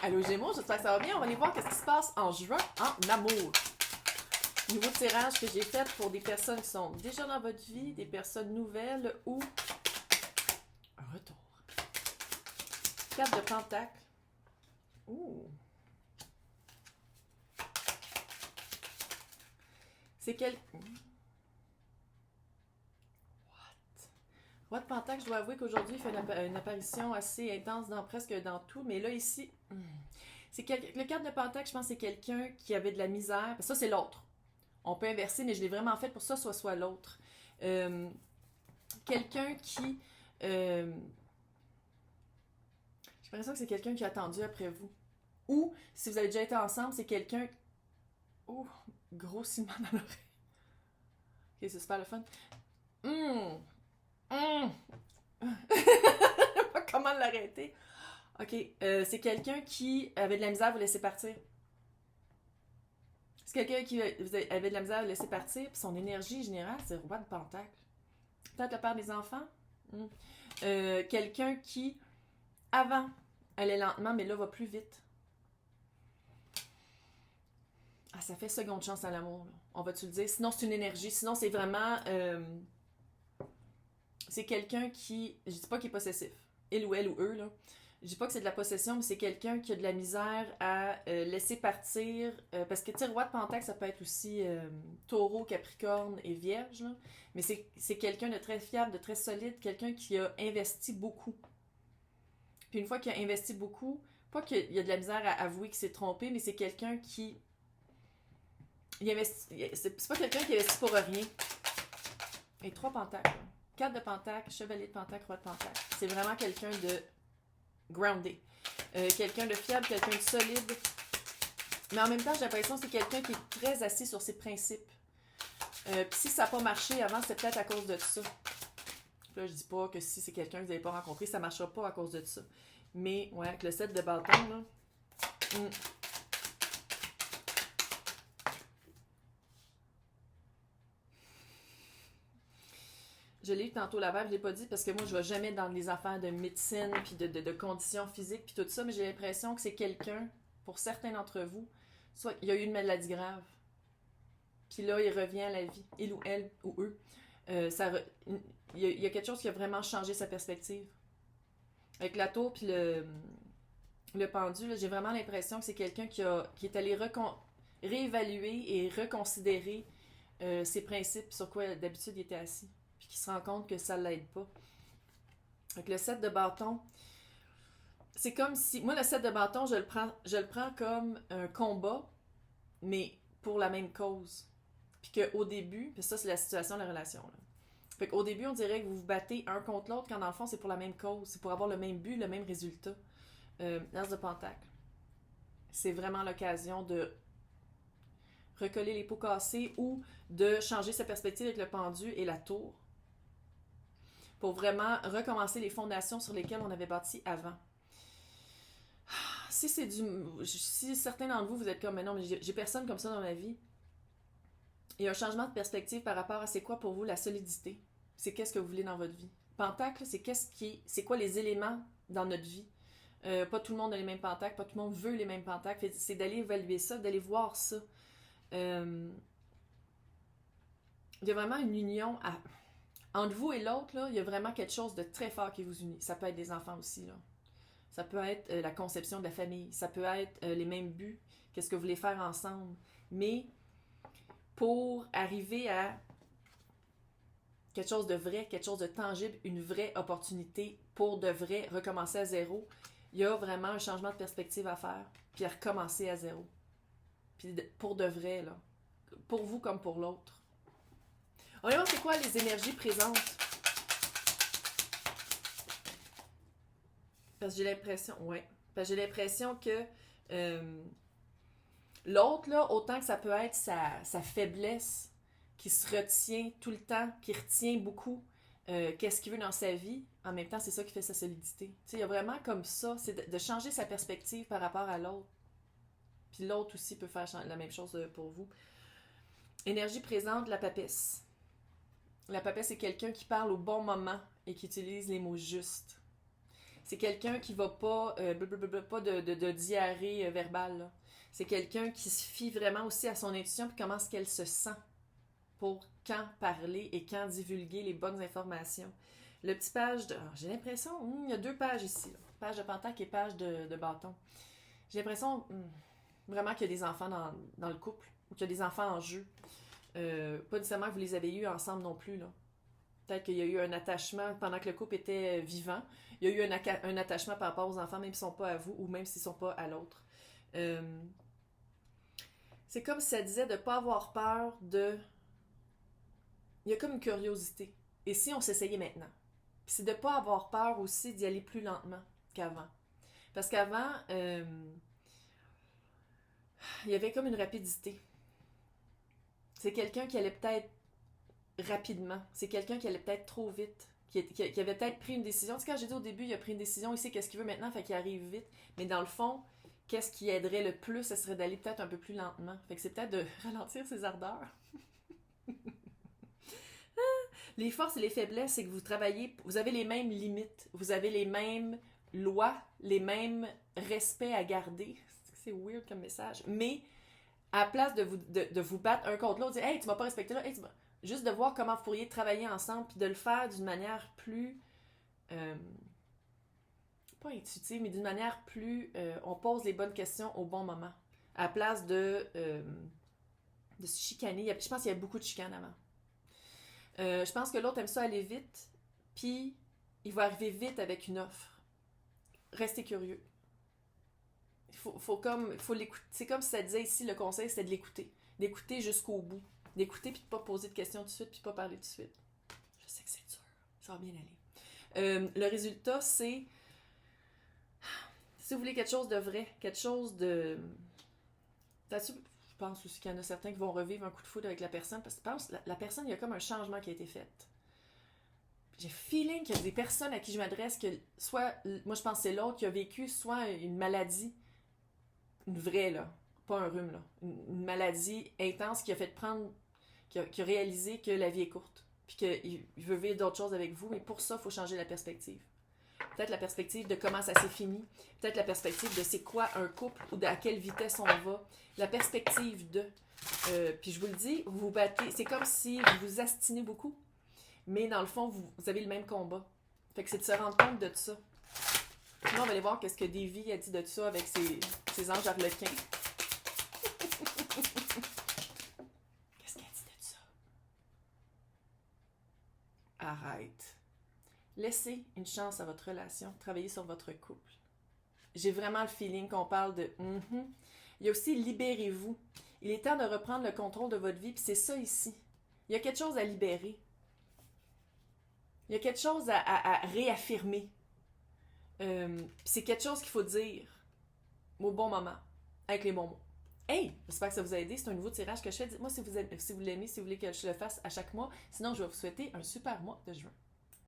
Allô Gémeaux, j'espère que ça va bien. On va aller voir qu'est-ce qui se passe en juin en amour. Nouveau tirage que j'ai fait pour des personnes qui sont déjà dans votre vie, des personnes nouvelles ou un retour. 4 de pentacle. Ouh. C'est quel... Roi de pentacle, je dois avouer qu'aujourd'hui, il fait une apparition assez intense presque dans tout. Mais là, ici, le 4 de pentacle, je pense que c'est quelqu'un qui avait de la misère. Ça, c'est l'autre. On peut inverser, mais je l'ai vraiment fait pour ça, soit l'autre. Quelqu'un qui... j'ai l'impression que c'est quelqu'un qui a attendu après vous. Ou, si vous avez déjà été ensemble, c'est quelqu'un... Oh, gros ciment dans l'oreille. Ok, c'est super le fun. Comment l'arrêter? Ok, c'est quelqu'un qui avait de la misère à vous laisser partir. C'est quelqu'un qui avait de la misère à vous laisser partir, puis son énergie générale, c'est le roi de pentacle. Peut-être le père des enfants. Quelqu'un qui, avant, allait lentement, mais là, va plus vite. Ah, ça fait seconde chance à l'amour, là. On va-tu le dire? Sinon, c'est une énergie. Sinon, c'est vraiment... c'est quelqu'un qui... Je dis pas qu'il est possessif. Il ou elle ou eux, là. Je dis pas que c'est de la possession, mais c'est quelqu'un qui a de la misère à laisser partir. Parce que, tu sais, roi de pentacle, ça peut être aussi taureau, capricorne et vierge, là. Mais c'est quelqu'un de très fiable, de très solide, quelqu'un qui a investi beaucoup. Puis une fois qu'il a investi beaucoup, pas qu'il y a de la misère à avouer qu'il s'est trompé, mais c'est quelqu'un qui... C'est pas quelqu'un qui investit pour rien. Et 3 pentacles. 4 de pentacle, chevalier de pentacle, roi de pentacle. C'est vraiment quelqu'un de grounded. Quelqu'un de fiable, quelqu'un de solide. Mais en même temps, j'ai l'impression que c'est quelqu'un qui est très assis sur ses principes. Puis si ça n'a pas marché avant, c'est peut-être à cause de ça. Là, je dis pas que si c'est quelqu'un que vous n'avez pas rencontré, ça ne marchera pas à cause de ça. Mais, ouais, avec le 7 de bâton, là... Je l'ai eu tantôt la vibe, je l'ai pas dit parce que moi, je vais jamais dans les affaires de médecine puis de conditions physiques puis tout ça, mais j'ai l'impression que c'est quelqu'un, pour certains d'entre vous, soit il a eu une maladie grave, puis là, il revient à la vie, il ou elle ou eux. Il y a quelque chose qui a vraiment changé sa perspective. Avec la tour puis le pendu, là, j'ai vraiment l'impression que c'est quelqu'un qui est allé réévaluer et reconsidérer ses principes sur quoi d'habitude il était assis. Puis qui se rend compte que ça l'aide pas. Avec le 7 de bâton, c'est comme si... Moi, le 7 de bâton, je le prends comme un combat, mais pour la même cause. Puis qu'au début, puis ça, c'est la situation de la relation, là. Fait qu'au début, on dirait que vous vous battez un contre l'autre, quand dans le fond, c'est pour la même cause. C'est pour avoir le même but, le même résultat. L'as de pentacle. C'est vraiment l'occasion de recoller les pots cassés ou de changer sa perspective avec le pendu et la tour pour vraiment recommencer les fondations sur lesquelles on avait bâti avant. Si certains d'entre vous, vous êtes comme, mais non, mais j'ai personne comme ça dans ma vie, il y a un changement de perspective par rapport à c'est quoi pour vous la solidité. C'est qu'est-ce que vous voulez dans votre vie. Pentacle, c'est quoi les éléments dans notre vie. Pas tout le monde a les mêmes pentacles, pas tout le monde veut les mêmes pentacles. C'est d'aller évaluer ça, d'aller voir ça. Il y a vraiment une union entre vous et l'autre, là, il y a vraiment quelque chose de très fort qui vous unit. Ça peut être des enfants aussi, là. Ça peut être la conception de la famille. Ça peut être les mêmes buts. Qu'est-ce que vous voulez faire ensemble. Mais pour arriver à quelque chose de vrai, quelque chose de tangible, une vraie opportunité pour de vrai recommencer à zéro, il y a vraiment un changement de perspective à faire, puis à recommencer à zéro. Puis pour de vrai, là. Pour vous comme pour l'autre. On va voir c'est quoi les énergies présentes. Parce que j'ai l'impression, ouais. Parce que j'ai l'impression que l'autre, là, autant que ça peut être sa faiblesse, qui se retient tout le temps, qui retient beaucoup qu'est-ce qu'il veut dans sa vie, en même temps, c'est ça qui fait sa solidité. Tu sais, il y a vraiment comme ça, c'est de changer sa perspective par rapport à l'autre. Puis l'autre aussi peut faire la même chose pour vous. Énergie présente, la papesse. La papesse, c'est quelqu'un qui parle au bon moment et qui utilise les mots justes. C'est quelqu'un qui va pas, blablabla, pas de diarrhée verbale, là. C'est quelqu'un qui se fie vraiment aussi à son intuition puis comment est-ce qu'elle se sent pour quand parler et quand divulguer les bonnes informations. Le petit page de... j'ai l'impression... il y a 2 pages ici. Là. Page de pentacle et page de bâton. J'ai l'impression vraiment qu'il y a des enfants dans le couple ou qu'il y a des enfants en jeu. Pas nécessairement que vous les avez eus ensemble non plus, là. Peut-être qu'il y a eu un attachement pendant que le couple était vivant. Il y a eu un attachement par rapport aux enfants, même s'ils ne sont pas à vous ou même s'ils ne sont pas à l'autre. C'est comme si ça disait de ne pas avoir peur de... Il y a comme une curiosité. Et si on s'essayait maintenant? Puis c'est de ne pas avoir peur aussi d'y aller plus lentement qu'avant. Parce qu'avant, il y avait comme une rapidité. C'est quelqu'un qui allait peut-être rapidement. C'est quelqu'un qui allait peut-être trop vite. Qui avait peut-être pris une décision. Tu sais, quand j'ai dit au début, il a pris une décision, il sait qu'est-ce qu'il veut maintenant, fait qu'il arrive vite. Mais dans le fond, qu'est-ce qui aiderait le plus, ce serait d'aller peut-être un peu plus lentement. Fait que c'est peut-être de ralentir ses ardeurs. Les forces et les faiblesses, c'est que vous travaillez, vous avez les mêmes limites, vous avez les mêmes lois, les mêmes respects à garder. C'est weird comme message. Mais à la place de vous battre un contre l'autre, dire hey, tu m'as pas respecté là, hey, juste de voir comment vous pourriez travailler ensemble puis de le faire d'une manière plus pas intuitive, mais d'une manière plus on pose les bonnes questions au bon moment. À la place de se chicaner. Je pense qu'il y a beaucoup de chicanes avant. Je pense que l'autre aime ça aller vite, puis il va arriver vite avec une offre. Restez curieux. Faut l'écouter. C'est comme si ça disait ici, le conseil, c'était de l'écouter. D'écouter jusqu'au bout. D'écouter, puis de pas poser de questions tout de suite, puis de pas parler tout de suite. Je sais que c'est dur. Ça va bien aller. Le résultat, c'est... Si vous voulez quelque chose de vrai, quelque chose de... Je pense aussi qu'il y en a certains qui vont revivre un coup de foudre avec la personne, parce que je pense que la personne, il y a comme un changement qui a été fait. J'ai le feeling qu'il y a des personnes à qui je m'adresse que soit, moi je pense que c'est l'autre qui a vécu soit une maladie, une vraie là, pas un rhume là, une maladie intense qui a fait prendre, qui a réalisé que la vie est courte, puis qu'il veut vivre d'autres choses avec vous, mais pour ça, il faut changer la perspective. Peut-être la perspective de comment ça s'est fini, peut-être la perspective de c'est quoi un couple ou à quelle vitesse on va, la perspective de... puis je vous le dis, vous vous battez, c'est comme si vous vous astinez beaucoup, mais dans le fond, vous avez le même combat. Fait que c'est de se rendre compte de ça. Là, on va aller voir qu'est-ce que Davy a dit de ça avec ses anges arlequins. Qu'est-ce qu'elle a dit de ça? Arrête. Laissez une chance à votre relation, travaillez sur votre couple. J'ai vraiment le feeling qu'on parle de Il y a aussi libérez-vous. Il est temps de reprendre le contrôle de votre vie, puis c'est ça ici. Il y a quelque chose à libérer. Il y a quelque chose à réaffirmer. C'est quelque chose qu'il faut dire au bon moment, avec les bons mots. Hey, j'espère que ça vous a aidé. C'est un nouveau tirage que je fais. Dites-moi si vous l'aimez, si vous voulez que je le fasse à chaque mois. Sinon, je vais vous souhaiter un super mois de juin.